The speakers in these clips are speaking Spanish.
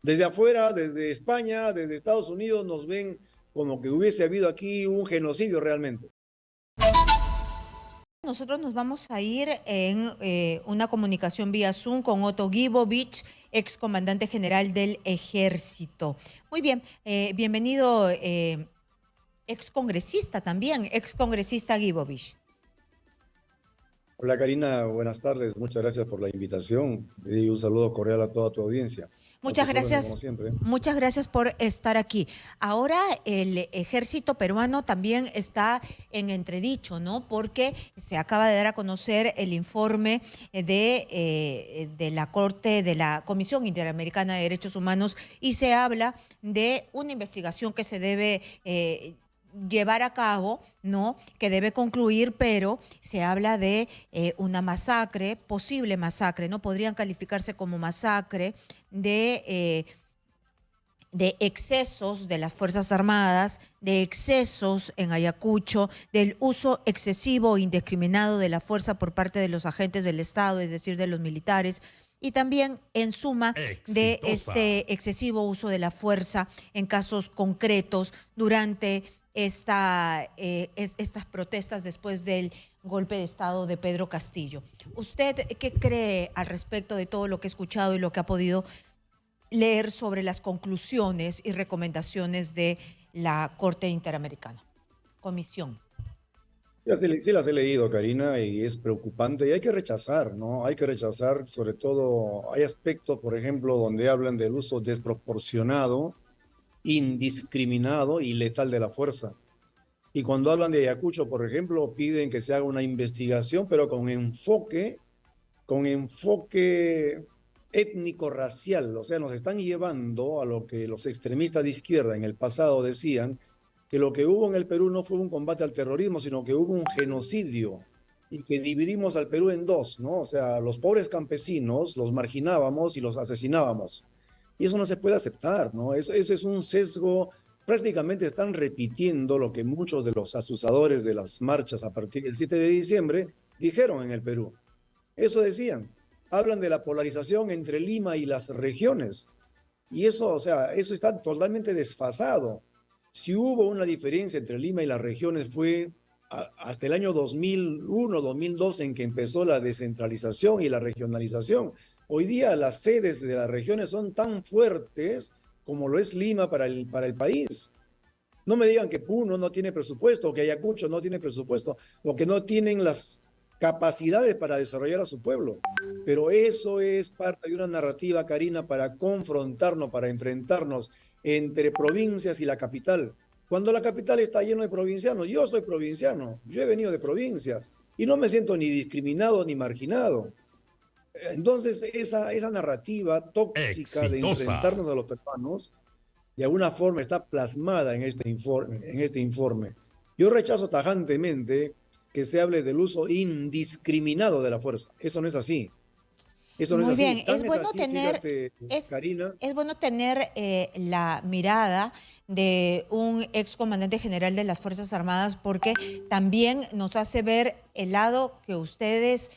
Desde afuera, desde España, desde Estados Unidos, nos ven como que hubiese habido aquí un genocidio realmente. Nosotros nos vamos a ir en una comunicación vía Zoom con Otto Gibovich, ex comandante general del Ejército. Muy bien, bienvenido, ex congresista también, ex congresista Gibovich. Hola Karina, buenas tardes, muchas gracias por la invitación y un saludo cordial a toda tu audiencia. A tus órdenes como siempre. Muchas gracias por estar aquí. Ahora el ejército peruano también está en entredicho, ¿no? Porque se acaba de dar a conocer el informe de la Corte, de la Comisión Interamericana de Derechos Humanos, y se habla de una investigación que se debe llevar a cabo, ¿no? Que debe concluir, pero se habla de una masacre, posible masacre, ¿no? Podrían calificarse como masacre de excesos de las Fuerzas Armadas, de excesos en Ayacucho, del uso excesivo e indiscriminado de la fuerza por parte de los agentes del Estado, es decir, de los militares, y también, en suma, de este excesivo uso de la fuerza en casos concretos durante estas protestas después del golpe de Estado de Pedro Castillo. ¿Usted qué cree al respecto de todo lo que ha escuchado y lo que ha podido leer sobre las conclusiones y recomendaciones de la Corte Interamericana? Comisión. Sí las he leído, Karina, y es preocupante y hay que rechazar, ¿no? Hay que rechazar, sobre todo, hay aspectos, por ejemplo, donde hablan del uso desproporcionado, indiscriminado y letal de la fuerza. Y cuando hablan de Ayacucho, por ejemplo, piden que se haga una investigación, pero con enfoque étnico-racial. O sea, nos están llevando a lo que los extremistas de izquierda en el pasado decían, que lo que hubo en el Perú no fue un combate al terrorismo, sino que hubo un genocidio y que dividimos al Perú en dos, ¿no? O sea, los pobres campesinos los marginábamos y los asesinábamos. Y eso no se puede aceptar, ¿no? Eso es un sesgo. Prácticamente están repitiendo lo que muchos de los asusadores de las marchas a partir del 7 de diciembre dijeron en el Perú. Eso decían. Hablan de la polarización entre Lima y las regiones. Y eso, o sea, eso está totalmente desfasado. Si hubo una diferencia entre Lima y las regiones fue hasta el año 2001, 2002 en que empezó la descentralización y la regionalización. Hoy día las sedes de las regiones son tan fuertes como lo es Lima para el país. No me digan que Puno no tiene presupuesto, o que Ayacucho no tiene presupuesto, o que no tienen las capacidades para desarrollar a su pueblo. Pero eso es parte de una narrativa, Karina, para confrontarnos, para enfrentarnos entre provincias y la capital. Cuando la capital está lleno de provincianos, yo soy provinciano, yo he venido de provincias y no me siento ni discriminado ni marginado. Entonces, esa narrativa tóxica de enfrentarnos a los peruanos, de alguna forma está plasmada en este informe. Yo rechazo tajantemente que se hable del uso indiscriminado de la fuerza. Eso no es así. Eso no es Muy así. bien, Tan es así, fíjate, Karina. es bueno tener la mirada de un ex comandante general de las Fuerzas Armadas, porque también nos hace ver el lado que ustedes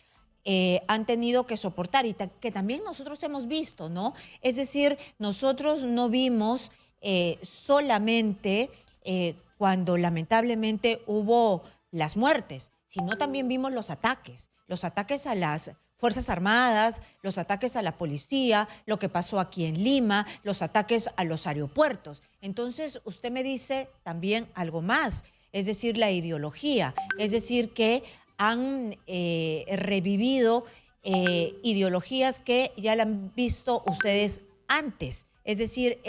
han tenido que soportar y que también nosotros hemos visto, ¿no? Es decir, nosotros no vimos solamente cuando lamentablemente hubo las muertes, sino también vimos los ataques a las Fuerzas Armadas, los ataques a la policía, lo que pasó aquí en Lima, los ataques a los aeropuertos. Entonces, usted me dice también algo más, es decir, la ideología, es decir, que han revivido ideologías que ya la han visto ustedes antes. Es decir,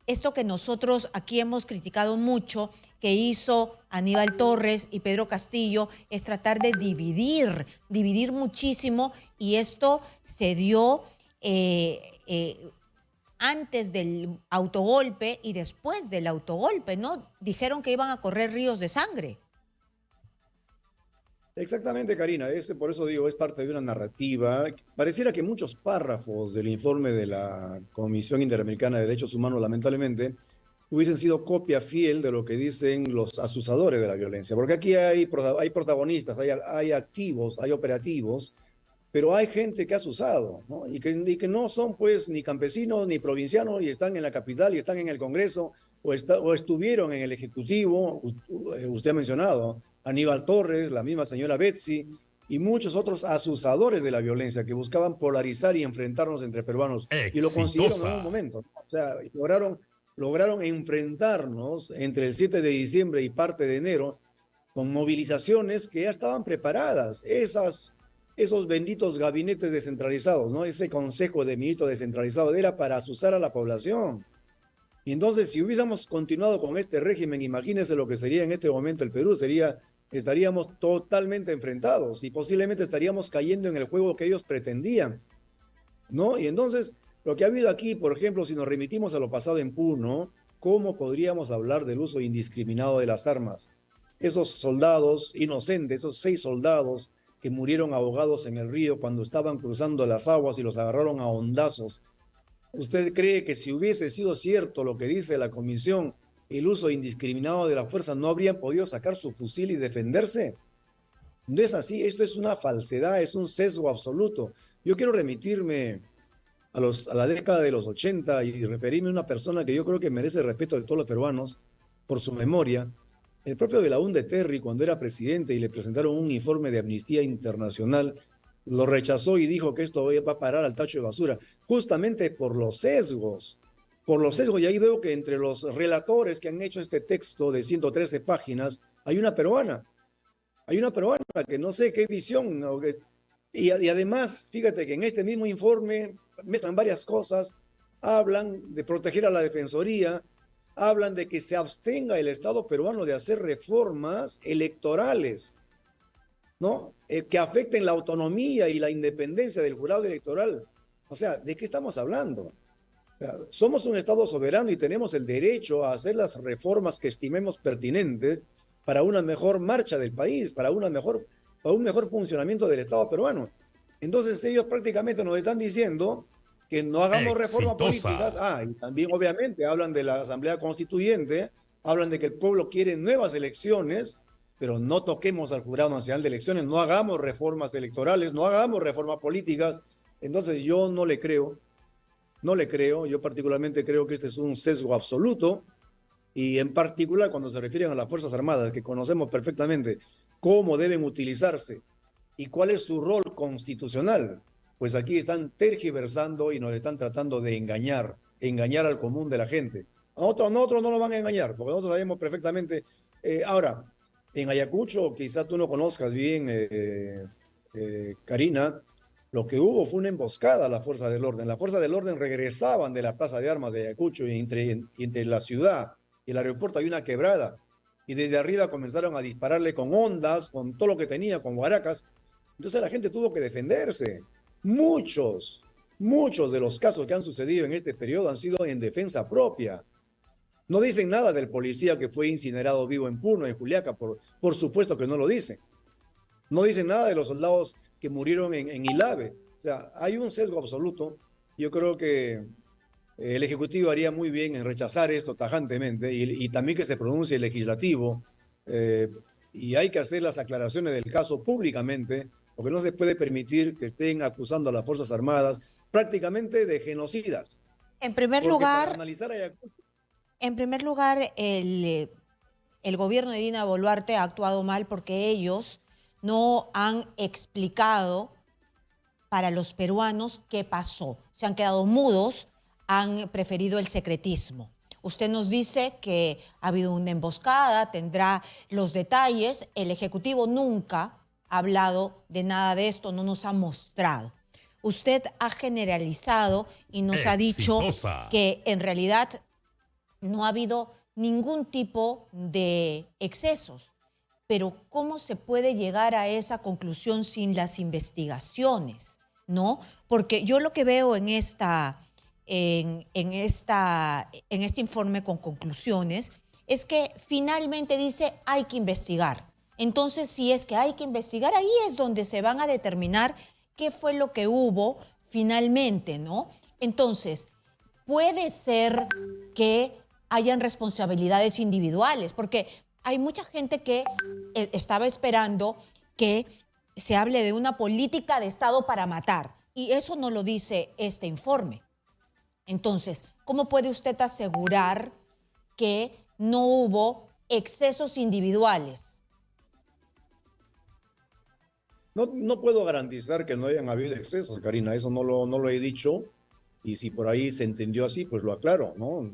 esto que nosotros aquí hemos criticado mucho, que hizo Aníbal Torres y Pedro Castillo, es tratar de dividir muchísimo, y esto se dio antes del autogolpe y después del autogolpe, ¿no? Dijeron que iban a correr ríos de sangre. Exactamente, Karina. Por eso digo, es parte de una narrativa. Pareciera que muchos párrafos del informe de la Comisión Interamericana de Derechos Humanos, lamentablemente, hubiesen sido copia fiel de lo que dicen los asusadores de la violencia. Porque aquí hay protagonistas, hay activos, hay operativos pero hay gente que has usado, ¿no? Y que no son pues ni campesinos ni provincianos y están en la capital y están en el Congreso o estuvieron en el Ejecutivo. Usted ha mencionado Aníbal Torres, la misma señora Betsy y muchos otros asusadores de la violencia que buscaban polarizar y enfrentarnos entre peruanos y lo consiguieron en un Exitosa. momento, ¿no? O sea, lograron enfrentarnos entre el 7 de diciembre y parte de enero con movilizaciones que ya estaban preparadas. Esos benditos gabinetes descentralizados, ¿no? Ese consejo de ministros descentralizado era para asustar a la población. Y entonces, si hubiésemos continuado con este régimen, imagínense lo que sería en este momento el Perú, estaríamos totalmente enfrentados y posiblemente estaríamos cayendo en el juego que ellos pretendían, ¿no? Y entonces, lo que ha habido aquí, por ejemplo, si nos remitimos a lo pasado en Puno, ¿cómo podríamos hablar del uso indiscriminado de las armas? Esos soldados inocentes, esos 6 soldados que murieron ahogados en el río cuando estaban cruzando las aguas y los agarraron a hondazos. ¿Usted cree que si hubiese sido cierto lo que dice la comisión, el uso indiscriminado de la fuerza, no habrían podido sacar su fusil y defenderse? No es así, esto es una falsedad, es un sesgo absoluto. Yo quiero remitirme a la década de los 80 y referirme a una persona que yo creo que merece el respeto de todos los peruanos por su memoria. El propio Belaúnde Terry, cuando era presidente y le presentaron un informe de Amnistía Internacional, lo rechazó y dijo que esto va a parar al tacho de basura, justamente por los sesgos. Por los sesgos, y ahí veo que entre los relatores que han hecho este texto de 113 páginas, hay una peruana que no sé qué visión, ¿no? Y además, fíjate que en este mismo informe mezclan varias cosas, hablan de proteger a la Defensoría, hablan de que se abstenga el Estado peruano de hacer reformas electorales, ¿no? Que afecten la autonomía y la independencia del jurado electoral. O sea, ¿de qué estamos hablando? O sea, somos un Estado soberano y tenemos el derecho a hacer las reformas que estimemos pertinentes para una mejor marcha del país, para un mejor funcionamiento del Estado peruano. Entonces ellos prácticamente nos están diciendo que no hagamos reformas políticas. Y también obviamente hablan de la Asamblea Constituyente, hablan de que el pueblo quiere nuevas elecciones, pero no toquemos al Jurado Nacional de Elecciones, no hagamos reformas electorales, no hagamos reformas políticas. Entonces yo no le creo, yo particularmente creo que este es un sesgo absoluto, y en particular cuando se refieren a las Fuerzas Armadas, que conocemos perfectamente cómo deben utilizarse y cuál es su rol constitucional, pues aquí están tergiversando y nos están tratando de engañar al común de la gente. A nosotros no nos van a engañar, porque nosotros sabemos perfectamente. Ahora, en Ayacucho, quizá tú no conozcas bien, Karina, lo que hubo fue una emboscada a la fuerza del orden. Las fuerzas del orden regresaban de la plaza de armas de Ayacucho y entre la ciudad y el aeropuerto hay una quebrada. Y desde arriba comenzaron a dispararle con ondas, con todo lo que tenía, con guaracas. Entonces la gente tuvo que defenderse. Muchos de los casos que han sucedido en este periodo han sido en defensa propia. No dicen nada del policía que fue incinerado vivo en Puno, en Juliaca, por supuesto que no lo dicen. No dicen nada de los soldados que murieron en Ilave. O sea, hay un sesgo absoluto. Yo creo que el Ejecutivo haría muy bien en rechazar esto tajantemente y también que se pronuncie el Legislativo. Y hay que hacer las aclaraciones del caso públicamente, porque no se puede permitir que estén acusando a las Fuerzas Armadas prácticamente de genocidas. En primer Porque lugar, para analizar Ayacucho, el gobierno de Dina Boluarte ha actuado mal porque ellos no han explicado para los peruanos qué pasó. Se han quedado mudos, han preferido el secretismo. Usted nos dice que ha habido una emboscada, tendrá los detalles. El Ejecutivo nunca ha hablado de nada de esto, no nos ha mostrado. Usted ha generalizado y nos ha dicho que en realidad no ha habido ningún tipo de excesos. Pero ¿cómo se puede llegar a esa conclusión sin las investigaciones? ¿No? Porque yo lo que veo en este informe con conclusiones es que finalmente dice hay que investigar. Entonces, si es que hay que investigar, ahí es donde se van a determinar qué fue lo que hubo finalmente, ¿no? Entonces, puede ser que hayan responsabilidades individuales, porque hay mucha gente que estaba esperando que se hable de una política de Estado para matar. Y eso no lo dice este informe. Entonces, ¿cómo puede usted asegurar que no hubo excesos individuales? No puedo garantizar que no hayan habido excesos, Karina, eso no lo he dicho, y si por ahí se entendió así, pues lo aclaro, ¿no?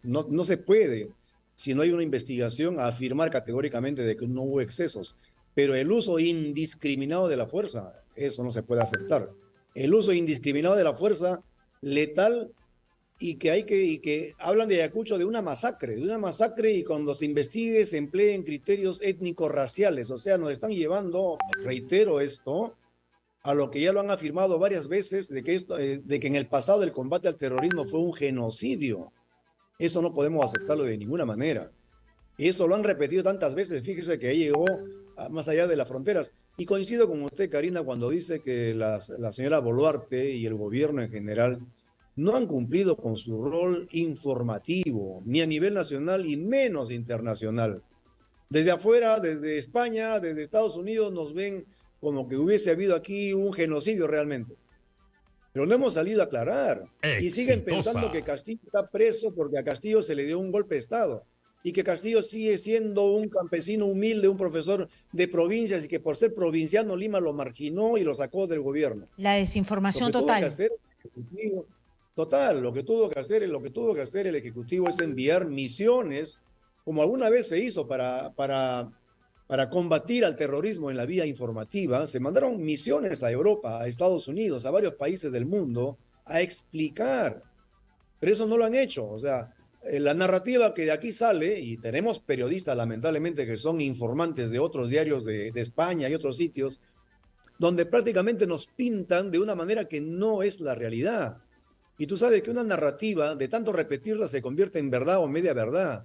No se puede, si no hay una investigación, afirmar categóricamente de que no hubo excesos, pero el uso indiscriminado de la fuerza, eso no se puede aceptar. El uso indiscriminado de la fuerza letal y que hablan de Ayacucho de una masacre y cuando se investigue se empleen criterios étnicos raciales, o sea, nos están llevando, reitero esto, a lo que ya lo han afirmado varias veces, de que en el pasado el combate al terrorismo fue un genocidio. Eso no podemos aceptarlo de ninguna manera. Eso lo han repetido tantas veces, fíjese que ahí llegó más allá de las fronteras. Y coincido con usted, Karina, cuando dice que la señora Boluarte y el gobierno en general no han cumplido con su rol informativo, ni a nivel nacional y menos internacional. Desde afuera, desde España, desde Estados Unidos, nos ven como que hubiese habido aquí un genocidio realmente. Pero no hemos salido a aclarar. Y siguen pensando que Castillo está preso porque a Castillo se le dio un golpe de Estado. Y que Castillo sigue siendo un campesino humilde, un profesor de provincias, y que por ser provinciano Lima lo marginó y lo sacó del gobierno. La desinformación total. Lo que tuvo que hacer el Ejecutivo es enviar misiones, como alguna vez se hizo para combatir al terrorismo en la vía informativa. Se mandaron misiones a Europa, a Estados Unidos, a varios países del mundo, a explicar. Pero eso no lo han hecho. O sea, la narrativa que de aquí sale, y tenemos periodistas lamentablemente que son informantes de otros diarios de España y otros sitios, donde prácticamente nos pintan de una manera que no es la realidad. Y tú sabes que una narrativa, de tanto repetirla, se convierte en verdad o media verdad.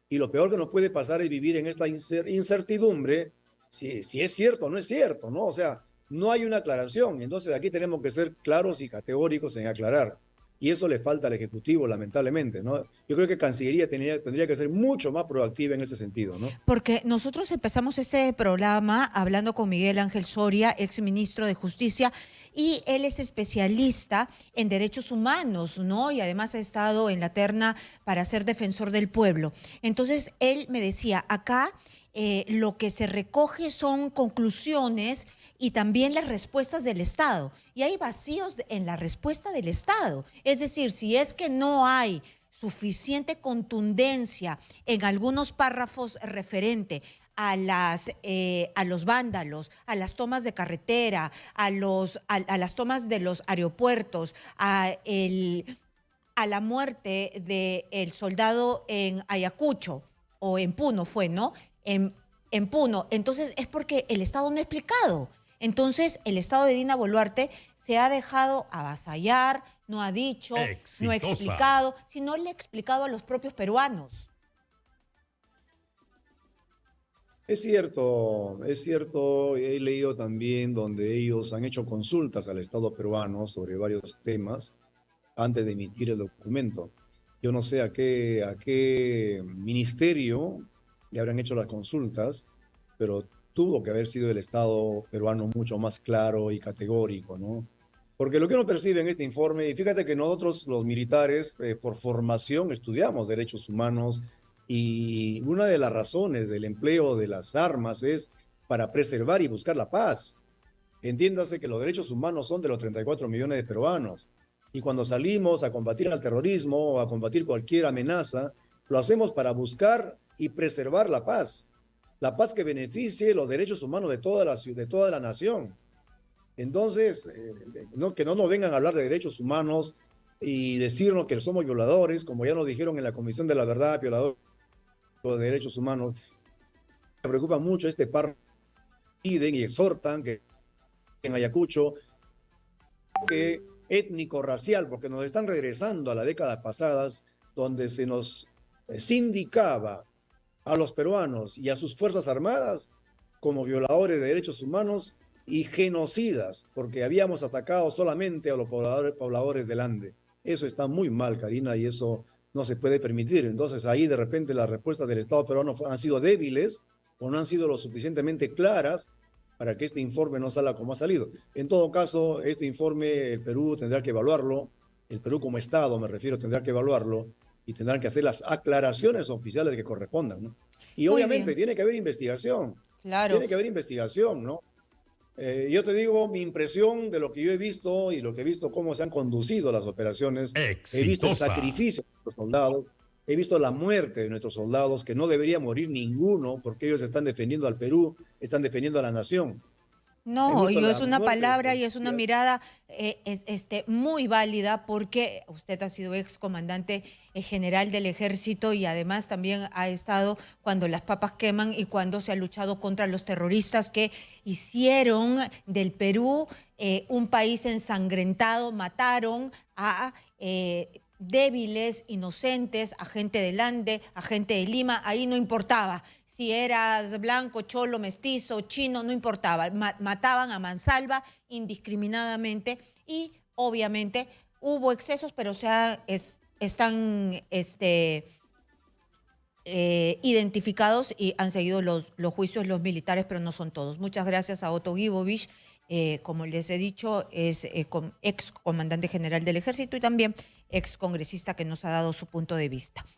Y lo peor que nos puede pasar es vivir en esta incertidumbre, si es cierto o no es cierto, ¿no? O sea, no hay una aclaración. Entonces aquí tenemos que ser claros y categóricos en aclarar. Y eso le falta al Ejecutivo, lamentablemente, ¿no? Yo creo que Cancillería tendría que ser mucho más proactiva en ese sentido, ¿no? Porque nosotros empezamos este programa hablando con Miguel Ángel Soria, ex ministro de Justicia, y él es especialista en derechos humanos, ¿no? Y además ha estado en la terna para ser defensor del pueblo. Entonces, él me decía, acá lo que se recoge son conclusiones y también las respuestas del Estado. Y hay vacíos en la respuesta del Estado. Es decir, si es que no hay suficiente contundencia en algunos párrafos referente a los vándalos, a las tomas de carretera, a las tomas de los aeropuertos, a la muerte del soldado en Ayacucho, o en Puno fue, ¿no? En Puno. Entonces es porque el Estado no ha explicado. Entonces el Estado de Dina Boluarte se ha dejado avasallar, no ha dicho, no ha explicado, sino le ha explicado a los propios peruanos. Es cierto, he leído también donde ellos han hecho consultas al Estado peruano sobre varios temas antes de emitir el documento. Yo no sé a qué ministerio le habrán hecho las consultas, pero tuvo que haber sido el Estado peruano mucho más claro y categórico, ¿no? Porque lo que uno percibe en este informe, y fíjate que nosotros los militares por formación estudiamos derechos humanos y una de las razones del empleo de las armas es para preservar y buscar la paz. Entiéndase que los derechos humanos son de los 34 millones de peruanos y cuando salimos a combatir al terrorismo o a combatir cualquier amenaza, lo hacemos para buscar y preservar la paz que beneficie los derechos humanos de toda la nación. Entonces, que no nos vengan a hablar de derechos humanos y decirnos que somos violadores, como ya nos dijeron en la Comisión de la Verdad, violadores de derechos humanos. Me preocupa mucho este párrafo, piden y exhortan que en Ayacucho, que étnico-racial, porque nos están regresando a las décadas pasadas, donde se nos sindicaba a los peruanos y a sus fuerzas armadas como violadores de derechos humanos y genocidas, porque habíamos atacado solamente a los pobladores del Ande. Eso está muy mal, Karina, y eso no se puede permitir. Entonces ahí de repente las respuestas del Estado peruano han sido débiles o no han sido lo suficientemente claras para que este informe no salga como ha salido. En todo caso, este informe el Perú tendrá que evaluarlo, el Perú como Estado, me refiero, tendrá que evaluarlo y tendrán que hacer las aclaraciones oficiales que correspondan, ¿no? Y Muy obviamente bien, claro. tiene que haber investigación, ¿no? Yo te digo mi impresión de lo que yo he visto y lo que he visto cómo se han conducido las operaciones. He visto el Exitosa. sacrificio de nuestros soldados, he visto la muerte de nuestros soldados, que no debería morir ninguno porque ellos están defendiendo al Perú, están defendiendo a la nación. He No, visto y es la una muerte de palabra y es una policías. mirada muy válida porque usted ha sido ex comandante general del ejército y además también ha estado cuando las papas queman y cuando se ha luchado contra los terroristas que hicieron del Perú un país ensangrentado, mataron a débiles, inocentes, a gente del Ande, a gente de Lima, ahí no importaba si eras blanco, cholo, mestizo, chino, no importaba. Mataban a mansalva indiscriminadamente y obviamente hubo excesos, pero están identificados y han seguido los juicios los militares, pero no son todos. Muchas gracias a Otto Gibovich. Como les he dicho, es ex comandante general del ejército y también ex congresista que nos ha dado su punto de vista.